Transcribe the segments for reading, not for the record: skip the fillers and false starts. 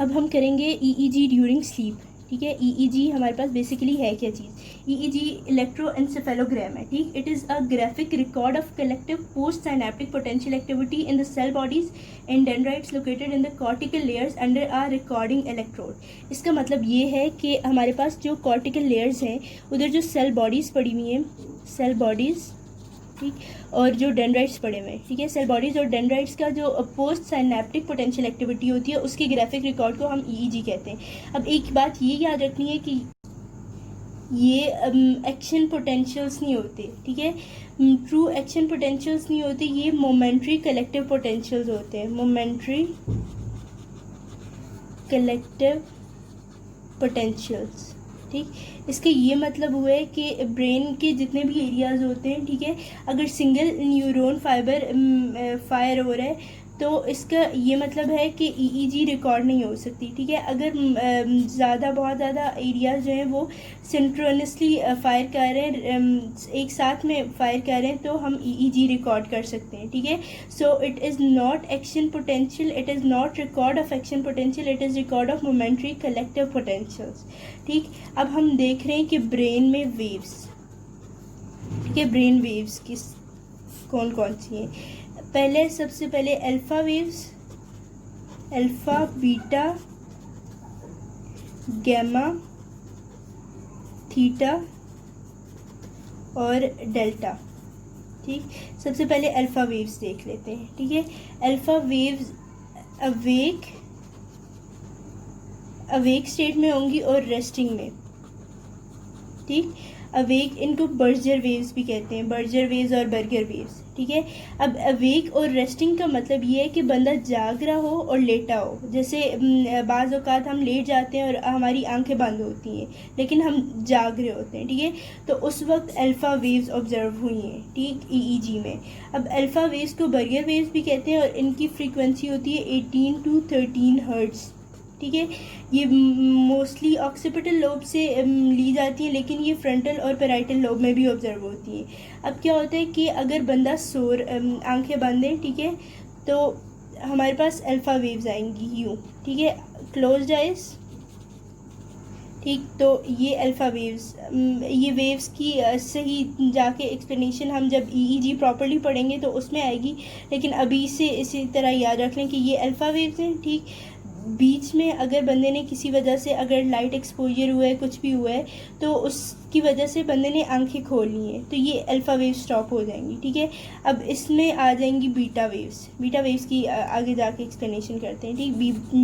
अब हम करेंगे ईईजी ड्यूरिंग स्लीप। ठीक है, ईईजी हमारे पास बेसिकली है क्या चीज़? ईईजी इलेक्ट्रोएंसेफेलोग्राम है। ठीक, it is a graphic record of collective post synaptic potential activity in the cell bodies and dendrites located in the cortical layers under a recording electrode. इसका मतलब ये है कि हमारे पास जो कॉर्टिकल लेयर्स हैं उधर जो सेल बॉडीज़ पड़ी हुई हैं, सेल बॉडीज़, ठीक, और जो डेंड्राइट्स पड़े हुए हैं, ठीक है, सेल बॉडीज और डेंड्राइट्स का जो पोस्ट साइनेप्टिक पोटेंशियल एक्टिविटी होती है उसके ग्राफिक रिकॉर्ड को हम ईईजी कहते हैं। अब एक बात ये याद रखनी है कि ये एक्शन पोटेंशियल्स नहीं होते, ठीक है, ट्रू एक्शन पोटेंशियल्स नहीं होते, ये मोमेंट्री कलेक्टिव पोटेंशियल्स होते हैं, मोमेंट्री कलेक्टिव पोटेंशियल्स। ठीक, इसका ये मतलब हुआ है कि ब्रेन के जितने भी एरियाज होते हैं, ठीक है, अगर सिंगल न्यूरॉन फाइबर फायर हो रहा है तो इसका ये मतलब है कि ईईजी रिकॉर्ड नहीं हो सकती। ठीक है, अगर बहुत ज़्यादा एरियाज जो हैं वो सिंक्रोनसली फायर कर रहे हैं, एक साथ में फायर कर रहे हैं, तो हम ईईजी रिकॉर्ड कर सकते हैं। ठीक है, so it is not action potential, it is not record of action potential, it is record of momentary collective potentials. ठीक, अब हम देख रहे हैं कि ब्रेन में वेव्स, ठीक है, ब्रेन वेव्स किस कौन कौन सी हैं? सबसे पहले alpha waves, alpha, beta, gamma, theta और डेल्टा। ठीक, सबसे पहले अल्फ़ा वेव्स देख लेते हैं। ठीक है, अल्फ़ा वेव्स अवेक स्टेट में होंगी और रेस्टिंग में। ठीक, अवेक, इनको बर्जर वेव्स भी कहते हैं, बर्जर वेव्स और बर्गर वेव्स। ठीक है, अब अवेक और रेस्टिंग का मतलब ये है कि बंदा जाग रहा हो और लेटा हो। जैसे बाज़ औक़ात हम लेट जाते हैं और हमारी आंखें बंद होती हैं लेकिन हम जाग रहे होते हैं। ठीक है, तो उस वक्त अल्फ़ा वेव्स ऑब्जर्व हुई हैं, ठीक, ईईजी में। अब अल्फ़ा वेव्स को बर्गर वेव्स भी कहते हैं और इनकी फ्रीक्वेंसी होती है 18 to 13 हर्ट्ज़। ठीक है, ये मोस्टली ऑक्सीपिटल लोब से ली जाती हैं, लेकिन ये फ्रंटल और पैराइटल लोब में भी ऑब्जर्व होती हैं। अब क्या होता है कि अगर बंदा आंखें बंद है, ठीक है, तो हमारे पास अल्फ़ा वेव्स आएंगी यूँ। ठीक है, क्लोज्ड आइज। ठीक, तो ये अल्फ़ा वेव्स, ये वेव्स की सही जाके एक्सप्लेनेशन हम जब ईईजी प्रॉपर्ली पढ़ेंगे तो उसमें आएगी, लेकिन अभी से इसी तरह याद रख लें कि ये अल्फ़ा वेव्स हैं। ठीक, बीच में अगर बंदे ने किसी वजह से अगर लाइट एक्सपोजर हुआ है, कुछ भी हुआ है, तो उसकी वजह से बंदे ने आंखें खोल ली हैं, तो ये अल्फ़ा वेव स्टॉप हो जाएंगी। ठीक है, अब इसमें आ जाएंगी बीटा वेव्स। बीटा वेव्स की आगे जाके एक्सप्लेनेशन करते हैं। ठीक,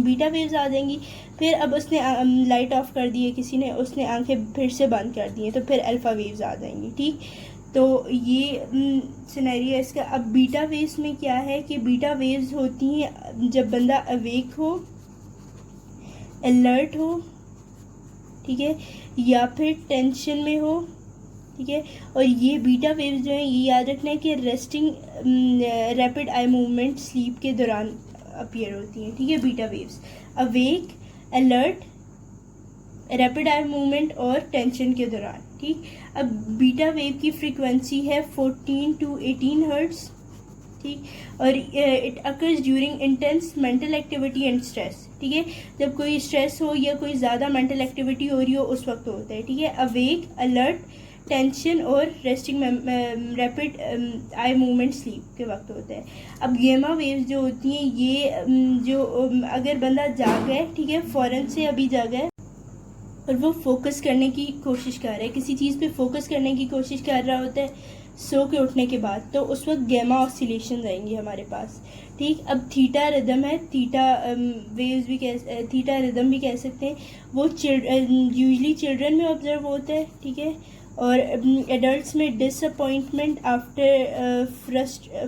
बीटा वेव्स आ जाएंगी। फिर अब उसने लाइट ऑफ कर दी है किसी ने, उसने आंखें फिर से बंद कर दी हैं, तो फिर अल्फ़ा वेव्स आ जाएंगी। ठीक, तो ये सिनेरियो है इसका। अब बीटा वेव्स में क्या है कि बीटा वेव्स होती हैं जब बंदा अवेक हो, अलर्ट हो, ठीक है, या फिर टेंशन में हो। ठीक है, और ये बीटा वेव्स जो हैं ये याद रखना है कि resting rapid eye movement sleep के दौरान अपीयर होती हैं। ठीक है, beta waves awake, alert, rapid eye movement और टेंशन के दौरान। ठीक, अब बीटा वेव की फ्रीक्वेंसी है 14 to 18 हर्ट्ज़। ठीक, और it occurs during intense mental activity and stress. ठीक है, जब कोई स्ट्रेस हो या कोई ज़्यादा मेंटल एक्टिविटी हो रही हो उस वक्त होता है। ठीक है, अवेक, अलर्ट, टेंशन और resting rapid eye movement sleep के वक्त होता है। अब गेमा वेव्स जो होती हैं ये जो अगर बंदा जागा है, ठीक है, फ़ौरन से अभी जागा है और वो फोकस करने की कोशिश कर रहा है, किसी चीज़ पे फोकस करने की कोशिश कर रहा होता है सो के उठने के बाद, तो उस वक्त गैमा ऑसिलेशन आएंगी हमारे पास। ठीक, अब थीटा रिदम है, थीटा वेव्स भी थीटा रिदम भी कह सकते हैं। वो यूजली चिल्ड्रन में ऑब्जर्व होता है। ठीक है, और एडल्ट्स में डिसअपॉइंटमेंट आफ्टर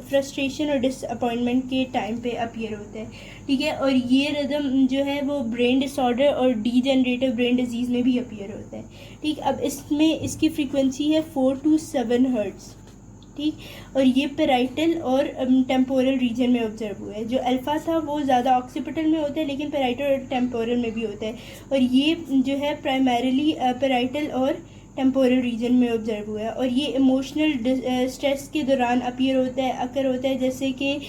फ्रस्ट्रेशन और डिसअपॉइंटमेंट के टाइम पे अपीयर होता है। ठीक है, और ये रिदम जो है वो ब्रेन डिसऑर्डर और डीजेनरेटिव ब्रेन डिजीज़ में भी अपीयर होता है। ठीक, अब इसमें इसकी फ्रीक्वेंसी है 4 to 7 हर्ट्ज़। ठीक, और ये पेराइटल और टेम्पोरल रीजन में ऑब्जर्व हुआ है। जो अल्फ़ा था वो ज़्यादा ऑक्सीपिटल में होता है, लेकिन पेराइटल और टेम्पोरल में भी होता है। और ये जो है प्राइमरीली पेराइटल और टेम्पोरल रीजन में ऑब्जर्व हुआ है, और ये इमोशनल स्ट्रेस के दौरान अपियर होता है, अकर होता है, जैसे कि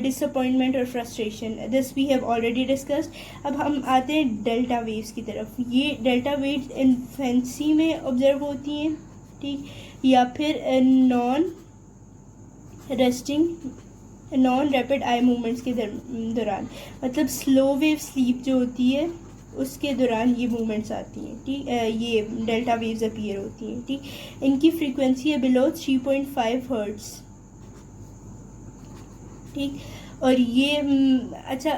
डिसअपॉइंटमेंट और frustration. This we have already discussed. अब हम आते हैं डेल्टा वेव्स की तरफ. ये डेल्टा वेव्स इन्फेंसी में ऑब्जर्व होती हैं, ठीक, या फिर नॉन रैपिड आई मूवमेंट्स के दौरान, मतलब स्लो वेव स्लीप जो होती है उसके दौरान ये मूवमेंट्स आती हैं, ठीक. ये डेल्टा वेव्स अपीयर होती हैं, ठीक. इनकी फ्रीक्वेंसी है बिलो 3.5 हर्ट्ज़, ठीक. और ये अच्छा,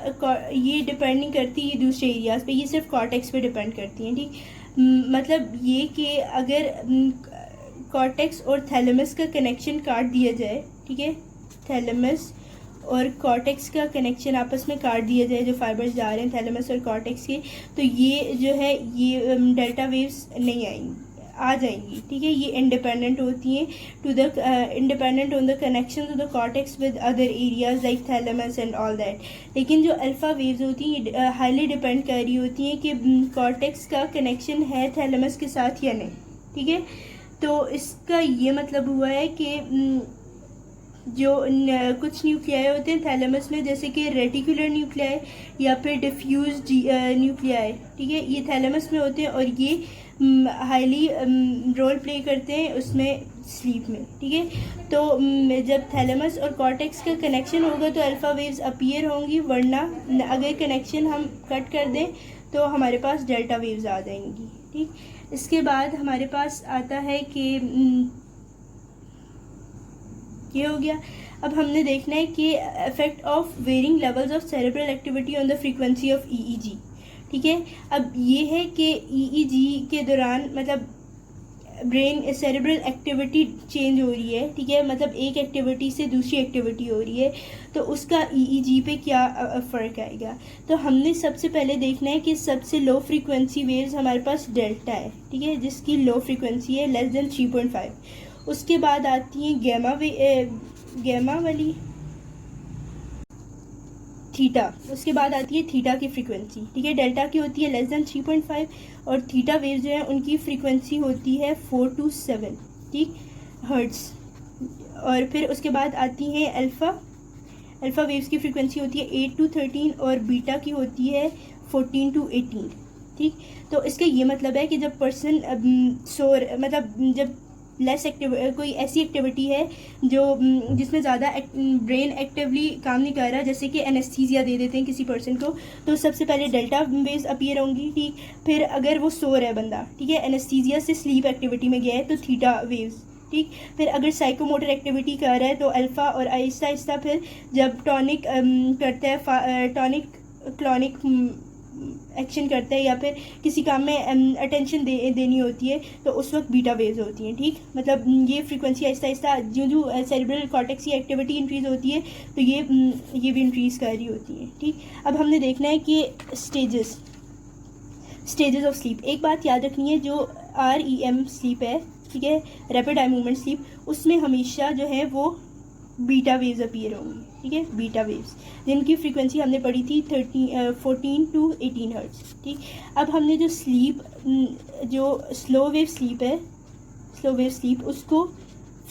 ये डिपेंड नहीं करती ये दूसरे एरियाज़ पे, ये सिर्फ कॉर्टेक्स पे डिपेंड करती हैं, ठीक. मतलब ये कि अगर कॉर्टेक्स और थैलेमस का कनेक्शन काट दिया जाए, ठीक है, थैलेमस और कॉर्टेक्स का कनेक्शन आपस में काट दिया जाए, जो फाइबर्स जा रहे हैं थैलेमस और कॉर्टेक्स के, तो ये जो है ये डेल्टा वेव्स नहीं आएंगी, आ जाएंगी, ठीक है. ये इंडिपेंडेंट होती हैं independent on the connection to the cortex with other areas like thalamus and all that. लेकिन जो अल्फ़ा वेव्स होती हैं ये हाईली डिपेंड कर रही होती हैं कि कॉर्टेक्स का कनेक्शन है थैलेमस के साथ या नहीं, ठीक है. तो इसका ये मतलब हुआ है कि जो कुछ न्यूक्लियाई होते हैं थैलेमस में, जैसे कि रेटिकुलर न्यूक्लियाई या फिर डिफ्यूज न्यूक्लियाई, ठीक है, ये थैलेमस में होते हैं और ये हाईली रोल प्ले करते हैं उसमें स्लीप में, ठीक है. तो जब थैलेमस और कॉर्टेक्स का कनेक्शन होगा तो अल्फ़ा वेव्स अपीयर होंगी, वरना अगर कनेक्शन हम कट कर दें तो हमारे पास डेल्टा वेव्स आ जाएंगी, ठीक. इसके बाद हमारे पास आता है कि ये हो गया. अब हमने देखना है कि effect of varying levels of cerebral activity on the frequency of EEG, ठीक है. अब ये है कि ईईजी के दौरान मतलब ब्रेन सेरेब्रल एक्टिविटी चेंज हो रही है, ठीक है, मतलब एक एक्टिविटी से दूसरी एक्टिविटी हो रही है, तो उसका ईईजी पे क्या फ़र्क आएगा. तो हमने सबसे पहले देखना है कि सबसे लो फ्रीक्वेंसी वेव्स हमारे पास डेल्टा है, ठीक है, जिसकी लो फ्रीक्वेंसी है लेस देन 3.5. उसके बाद आती हैं गैमा वाली थीटा. उसके बाद आती है थीटा की फ्रीक्वेंसी, ठीक है. डेल्टा की होती है लेस देन 3.5 और थीटा वेव जो है उनकी फ्रीक्वेंसी होती है 4 to 7, ठीक, हर्ट्ज़. और फिर उसके बाद आती हैं अल्फ़ा वेव्स की फ्रीक्वेंसी होती है 8 to 13 और बीटा की होती है 14 to 18, ठीक. तो इसका ये मतलब है कि जब पर्सन मतलब जब लेस कोई ऐसी एक्टिविटी है जो जिसमें ज़्यादा ब्रेन एक्टिवली काम नहीं कर रहा, जैसे कि एनेस्थीसिया दे देते हैं किसी पर्सन को, तो सबसे पहले डेल्टा वेव्स अपीयर होंगी, ठीक. फिर अगर वो सो रहा है बंदा, ठीक है, एनेस्थीसिया से स्लीप एक्टिविटी में गया है तो थीटा वेव्स, ठीक. फिर अगर साइकोमोटर एक्टिविटी कर रहा है तो अल्फ़ा, और आहिस्ता आहिस्ता फिर जब टॉनिक करता है, टॉनिक क्लॉनिक एक्शन करता है या फिर किसी काम में अटेंशन देनी होती है तो उस वक्त बीटा वेव्स होती हैं, ठीक. मतलब ये फ्रीक्वेंसी आहिस्ता आहिस्ता जो सेरेब्रल कॉर्टेक्स की एक्टिविटी इंक्रीज़ होती है तो ये भी इंक्रीज़ कर रही होती है, ठीक. अब हमने देखना है कि स्टेजेस ऑफ स्लीप. एक बात याद रखनी है, जो REM स्लीप है, ठीक है, रैपिड आई मूवमेंट स्लीप, उसमें हमेशा जो है वो बीटा वेव्स अपीयर होंगी, ठीक है, बीटा वेव्स, जिनकी फ्रीक्वेंसी हमने पढ़ी थी 14 to 18 हर्ट्ज़, ठीक. अब हमने जो स्लो वेव स्लीप उसको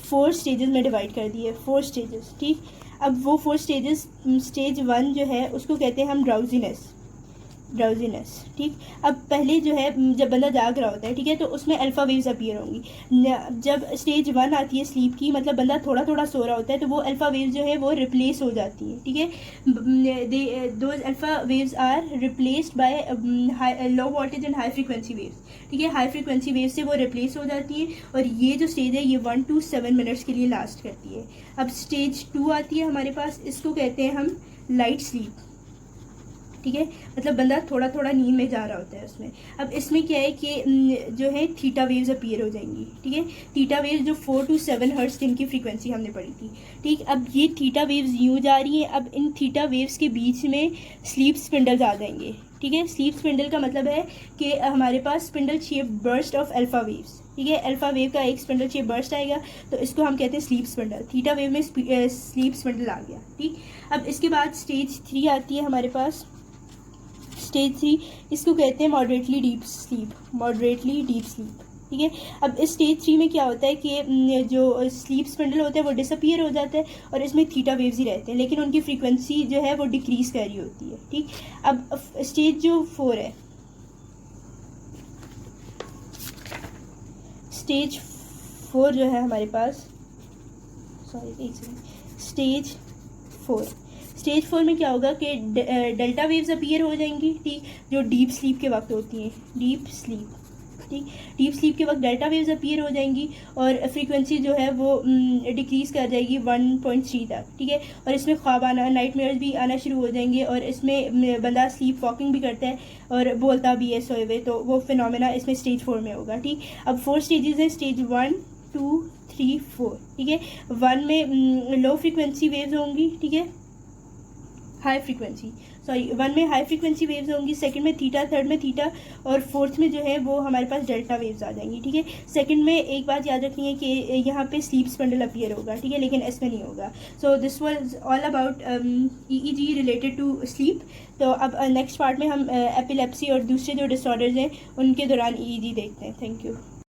4 स्टेजेस में डिवाइड कर दिए, 4 स्टेजेस, ठीक. अब वो 4 स्टेजेस, स्टेज 1 जो है उसको कहते हैं हम ड्राउजीनेस, ठीक. अब पहले जो है जब बंदा जाग रहा होता है, ठीक है, तो उसमें अल्फ़ा वेव्स अपीयर होंगी. जब स्टेज 1 आती है स्लीप की, मतलब बंदा थोड़ा थोड़ा सो रहा होता है, तो वो अल्फ़ा वेव्स जो है वो रिप्लेस हो जाती हैं, ठीक है. Those alpha waves are replaced by low voltage and high frequency waves, ठीक है. हाई फ्रीक्वेंसी वेव से वो रिप्लेस हो जाती हैं और ये जो स्टेज है ये 1 to 7 मिनट्स के लिए लास्ट करती है. अब स्टेज 2 आती है हमारे पास, इसको कहते हैं हम लाइट स्लीप, ठीक है, मतलब बंदा थोड़ा थोड़ा नींद में जा रहा होता है उसमें. अब इसमें क्या है कि जो है थीटा वेव्स अपीयर हो जाएंगी, ठीक है. थीटा वेव्स जो 4 to 7 हर्ट्ज़ जिनकी फ्रीक्वेंसी हमने पढ़ी थी, ठीक. अब ये थीटा वेव्स यूँ जा रही हैं. अब इन थीटा वेव्स के बीच में स्लीप स्पिंडल्स आ जाएंगे, ठीक है. स्लीप स्पिंडल का मतलब है कि हमारे पास spindle shape burst of alpha waves, ठीक है. अल्फ़ा वेव का एक स्पिंडल शेप बर्स्ट आएगा तो इसको हम कहते हैं स्लीप स्पिंडल. थीटा वेव में स्लीप स्पिंडल आ गया, ठीक. अब इसके बाद स्टेज 3 आती है हमारे पास. स्टेज 3 इसको कहते हैं मॉडरेटली डीप स्लीप, ठीक है। अब इस स्टेज 3 में क्या होता है कि जो स्लीप स्पेंडल होता है वो डिसअपियर हो जाता है और इसमें थीटा वेव्स ही रहते हैं, लेकिन उनकी फ्रीक्वेंसी जो है वो डिक्रीज कर रही होती है। ठीक। अब स्टेज जो 4 है, स्टेज 4 जो है हमारे पास, सॉरी एक सेकेंड, स्टेज 4 में क्या होगा कि डेल्टा वेव्स अपीयर हो जाएंगी। ठीक। जो डीप स्लीप के वक्त होती हैं, डीप स्लीप। ठीक। डीप स्लीप के वक्त डेल्टा वेव्स अपीयर हो जाएंगी और फ्रीक्वेंसी जो है वो डिक्रीज़ कर जाएगी 1.3 तक। ठीक है। और इसमें ख्वाब आना, नाइटमेयर्स भी आना शुरू हो जाएंगे और इसमें बंदा स्लीप वॉकिंग भी करता है और बोलता भी है सोए हुए, तो वो फिनोमेना इसमें स्टेज 4 में होगा। ठीक। अब 4 स्टेजेस हैं, स्टेज 1, 2, 3, 4। ठीक है। 1 में लो फ्रीक्वेंसी वेव्स होंगी। ठीक है, हाई फ्रीक्वेंसी, सॉरी 1 में हाई फ्रीक्वेंसी वेव्स होंगी, सेकंड में थीटा, थर्ड में थीटा और फोर्थ में जो है वो हमारे पास डेल्टा वेव्स आ जाएंगी। ठीक है। सेकंड में एक बात याद रखनी है कि यहाँ पे स्लीप स्पेंडल अपीयर होगा। ठीक है, लेकिन इसमें नहीं होगा। So this was all about EEG related to sleep. तो अब नेक्स्ट पार्ट में हम एपिलेप्सी और दूसरे जो डिसऑर्डर्स हैं उनके दौरान EEG देखते हैं। Thank you.